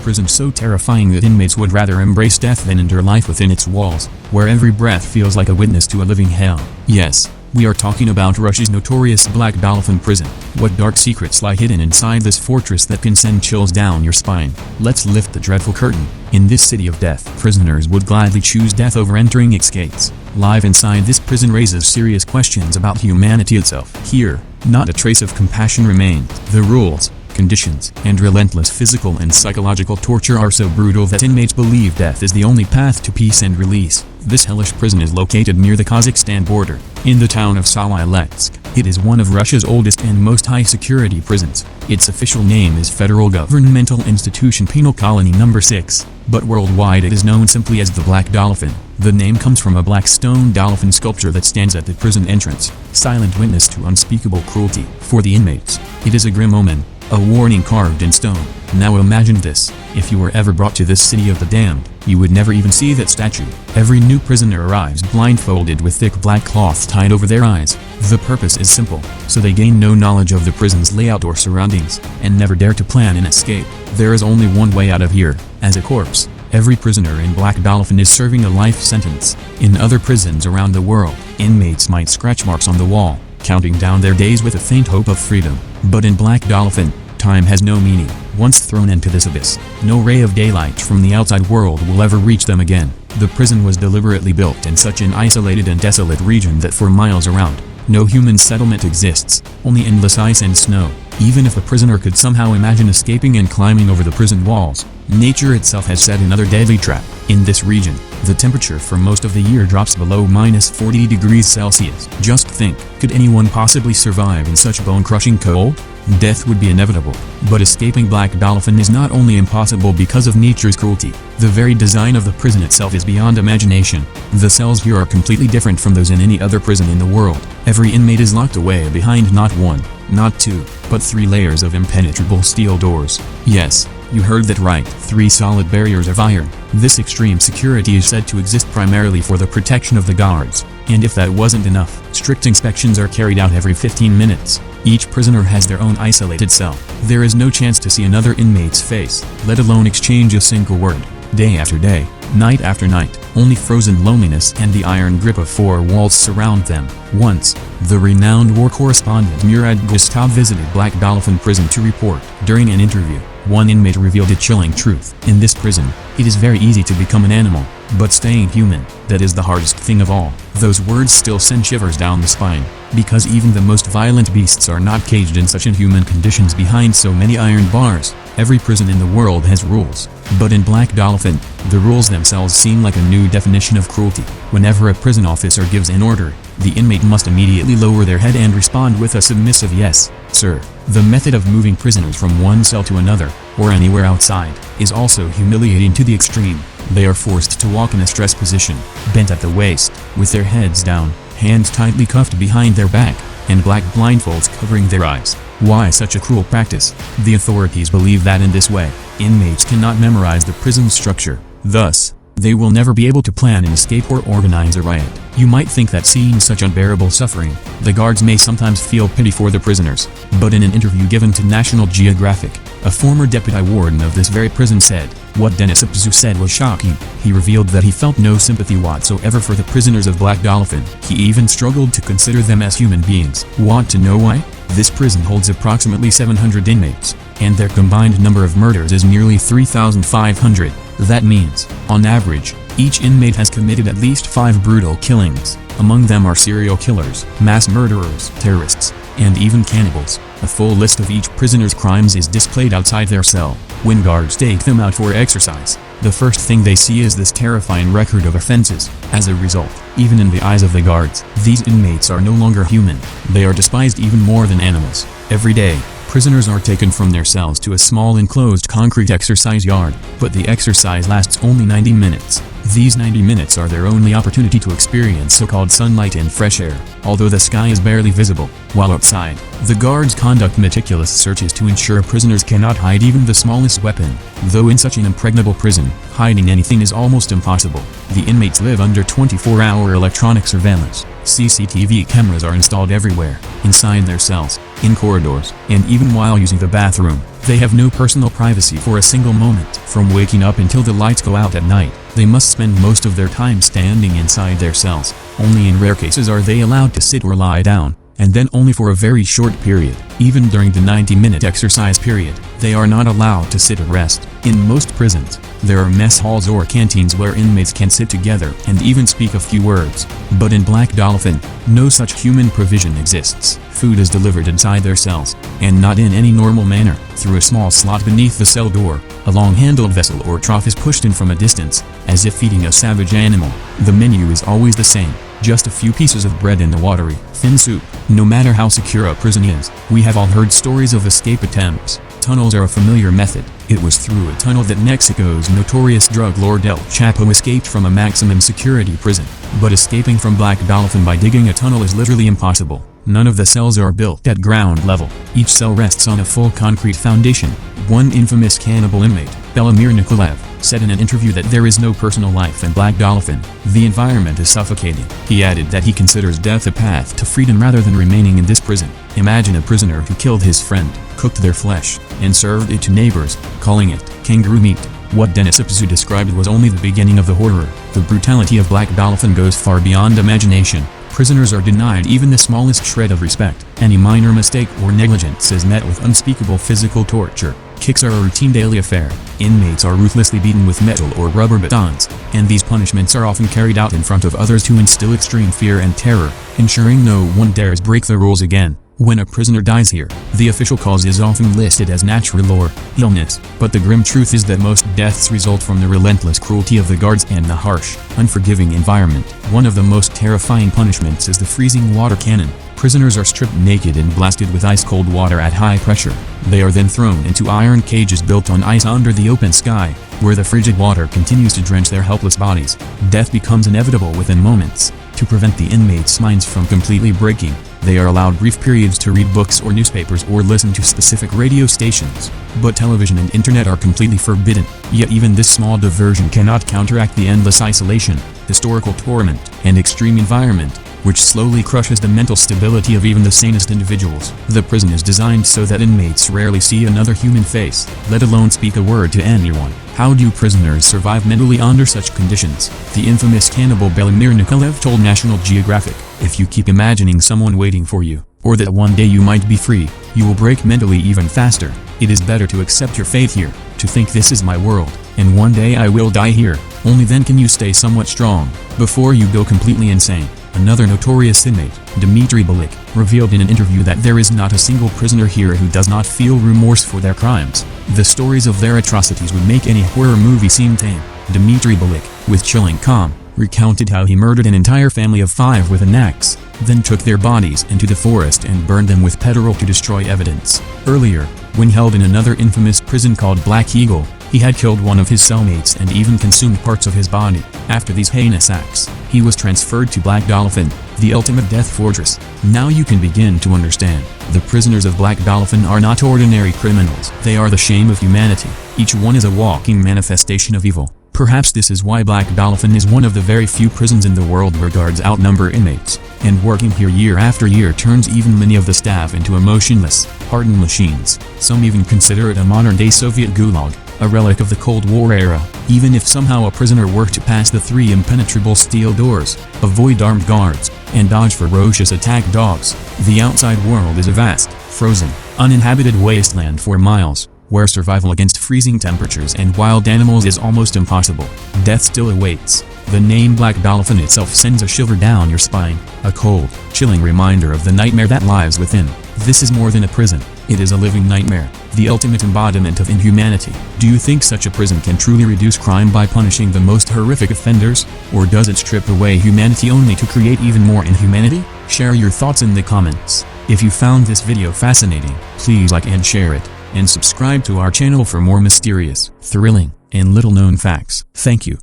prison so terrifying that inmates would rather embrace death than endure life within its walls, where every breath feels like a witness to a living hell. Yes, we are talking about Russia's notorious Black Dolphin Prison. What dark secrets lie hidden inside this fortress that can send chills down your spine? Let's lift the dreadful curtain. In this city of death, prisoners would gladly choose death over entering its gates. Life inside this prison raises serious questions about humanity itself. Here, not a trace of compassion remains. The rules, conditions, and relentless physical and psychological torture are so brutal that inmates believe death is the only path to peace and release. This hellish prison is located near the Kazakhstan border, in the town of Salyletsk. It is one of Russia's oldest and most high-security prisons. Its official name is Federal Governmental Institution Penal Colony No. 6, but worldwide it is known simply as the Black Dolphin. The name comes from a black stone dolphin sculpture that stands at the prison entrance, silent witness to unspeakable cruelty. For the inmates, it is a grim omen, a warning carved in stone. Now imagine this: if you were ever brought to this city of the damned, you would never even see that statue. Every new prisoner arrives blindfolded with thick black cloth tied over their eyes. The purpose is simple, so they gain no knowledge of the prison's layout or surroundings, and never dare to plan an escape. There is only one way out of here: as a corpse. Every prisoner in Black Dolphin is serving a life sentence. In other prisons around the world, inmates might scratch marks on the wall, counting down their days with a faint hope of freedom. But in Black Dolphin, time has no meaning. Once thrown into this abyss, no ray of daylight from the outside world will ever reach them again. The prison was deliberately built in such an isolated and desolate region that for miles around, no human settlement exists, only endless ice and snow. Even if a prisoner could somehow imagine escaping and climbing over the prison walls, nature itself has set another deadly trap. In this region, the temperature for most of the year drops below -40 degrees Celsius. Just think, could anyone possibly survive in such bone-crushing cold? Death would be inevitable. But escaping Black Dolphin is not only impossible because of nature's cruelty. The very design of the prison itself is beyond imagination. The cells here are completely different from those in any other prison in the world. Every inmate is locked away behind not one, not two, but 3 layers of impenetrable steel doors. Yes, you heard that right, 3 solid barriers of iron. This extreme security is said to exist primarily for the protection of the guards. And if that wasn't enough, strict inspections are carried out every 15 minutes. Each prisoner has their own isolated cell. There is no chance to see another inmate's face, let alone exchange a single word. Day after day, night after night, only frozen loneliness and the iron grip of 4 walls surround them. Once, the renowned war correspondent Murad Gustav visited Black Dolphin Prison to report. During an interview, one inmate revealed a chilling truth. In this prison, it is very easy to become an animal, but staying human, that is the hardest thing of all. Those words still send shivers down the spine, because even the most violent beasts are not caged in such inhuman conditions behind so many iron bars. Every prison in the world has rules, but in Black Dolphin, the rules themselves seem like a new definition of cruelty. Whenever a prison officer gives an order, the inmate must immediately lower their head and respond with a submissive "yes, sir." The method of moving prisoners from one cell to another, or anywhere outside, is also humiliating to the extreme. They are forced to walk in a stress position, bent at the waist, with their heads down, hands tightly cuffed behind their back, and black blindfolds covering their eyes. Why such a cruel practice? The authorities believe that in this way, inmates cannot memorize the prison structure. Thus, they will never be able to plan an escape or organize a riot. You might think that seeing such unbearable suffering, the guards may sometimes feel pity for the prisoners. But in an interview given to National Geographic, a former deputy warden of this very prison said, what Denis Apzu said was shocking. He revealed that he felt no sympathy whatsoever for the prisoners of Black Dolphin. He even struggled to consider them as human beings. Want to know why? This prison holds approximately 700 inmates, and their combined number of murders is nearly 3,500. That means, on average, each inmate has committed at least 5 brutal killings. Among them are serial killers, mass murderers, terrorists, and even cannibals. A full list of each prisoner's crimes is displayed outside their cell. When guards take them out for exercise, the first thing they see is this terrifying record of offenses. As a result, even in the eyes of the guards, these inmates are no longer human. They are despised even more than animals. Every day, prisoners are taken from their cells to a small enclosed concrete exercise yard, but the exercise lasts only 90 minutes. These 90 minutes are their only opportunity to experience so-called sunlight and fresh air, although the sky is barely visible. While outside, the guards conduct meticulous searches to ensure prisoners cannot hide even the smallest weapon. Though in such an impregnable prison, hiding anything is almost impossible. The inmates live under 24-hour electronic surveillance. CCTV cameras are installed everywhere, inside their cells, in corridors, and even while using the bathroom. They have no personal privacy for a single moment. From waking up until the lights go out at night, they must spend most of their time standing inside their cells. Only in rare cases are they allowed to sit or lie down, and then only for a very short period. Even during the 90-minute exercise period, they are not allowed to sit or rest. In most prisons, there are mess halls or canteens where inmates can sit together and even speak a few words. But in Black Dolphin, no such human provision exists. Food is delivered inside their cells, and not in any normal manner. Through a small slot beneath the cell door, a long-handled vessel or trough is pushed in from a distance, as if feeding a savage animal. The menu is always the same, just a few pieces of bread and a watery, thin soup. No matter how secure a prison is, we have all heard stories of escape attempts. Tunnels are a familiar method. It was through a tunnel that Mexico's notorious drug lord El Chapo escaped from a maximum security prison. But escaping from Black Dolphin by digging a tunnel is literally impossible. None of the cells are built at ground level. Each cell rests on a full concrete foundation. One infamous cannibal inmate, Belomir Nikolaev, said in an interview that there is no personal life in Black Dolphin. The environment is suffocating. He added that he considers death a path to freedom rather than remaining in this prison. Imagine a prisoner who killed his friend, cooked their flesh, and served it to neighbors, calling it kangaroo meat. What Dennis Ipsu described was only the beginning of the horror. The brutality of Black Dolphin goes far beyond imagination. Prisoners are denied even the smallest shred of respect. Any minor mistake or negligence is met with unspeakable physical torture. Kicks are a routine daily affair. Inmates are ruthlessly beaten with metal or rubber batons, and these punishments are often carried out in front of others to instill extreme fear and terror, ensuring no one dares break the rules again. When a prisoner dies here, the official cause is often listed as natural or illness, but the grim truth is that most deaths result from the relentless cruelty of the guards and the harsh, unforgiving environment. One of the most terrifying punishments is the freezing water cannon. Prisoners are stripped naked and blasted with ice-cold water at high pressure. They are then thrown into iron cages built on ice under the open sky, where the frigid water continues to drench their helpless bodies. Death becomes inevitable within moments. To prevent the inmates' minds from completely breaking, they are allowed brief periods to read books or newspapers or listen to specific radio stations. But television and internet are completely forbidden. Yet even this small diversion cannot counteract the endless isolation, historical torment, and extreme environment, which slowly crushes the mental stability of even the sanest individuals. The prison is designed so that inmates rarely see another human face, let alone speak a word to anyone. How do prisoners survive mentally under such conditions? The infamous cannibal Belomir Nikolaev told National Geographic, "If you keep imagining someone waiting for you, or that one day you might be free, you will break mentally even faster. It is better to accept your fate here, to think this is my world, and one day I will die here. Only then can you stay somewhat strong, before you go completely insane." Another notorious inmate, Dmitry Balik, revealed in an interview that there is not a single prisoner here who does not feel remorse for their crimes. The stories of their atrocities would make any horror movie seem tame. Dmitry Balik, with chilling calm, recounted how he murdered an entire family of 5 with an axe, then took their bodies into the forest and burned them with petrol to destroy evidence. Earlier, when held in another infamous prison called Black Eagle, he had killed one of his cellmates and even consumed parts of his body. After these heinous acts, he was transferred to Black Dolphin, the ultimate death fortress. Now you can begin to understand. The prisoners of Black Dolphin are not ordinary criminals. They are the shame of humanity. Each one is a walking manifestation of evil. Perhaps this is why Black Dolphin is one of the very few prisons in the world where guards outnumber inmates, and working here year after year turns even many of the staff into emotionless, hardened machines. Some even consider it a modern-day Soviet gulag, a relic of the Cold War era. Even if somehow a prisoner were to pass the 3 impenetrable steel doors, avoid armed guards, and dodge ferocious attack dogs, the outside world is a vast, frozen, uninhabited wasteland for miles, where survival against freezing temperatures and wild animals is almost impossible. Death still awaits. The name Black Dolphin itself sends a shiver down your spine, a cold, chilling reminder of the nightmare that lies within. This is more than a prison. It is a living nightmare, the ultimate embodiment of inhumanity. Do you think such a prison can truly reduce crime by punishing the most horrific offenders? Or does it strip away humanity only to create even more inhumanity? Share your thoughts in the comments. If you found this video fascinating, please like and share it, and subscribe to our channel for more mysterious, thrilling, and little-known facts. Thank you.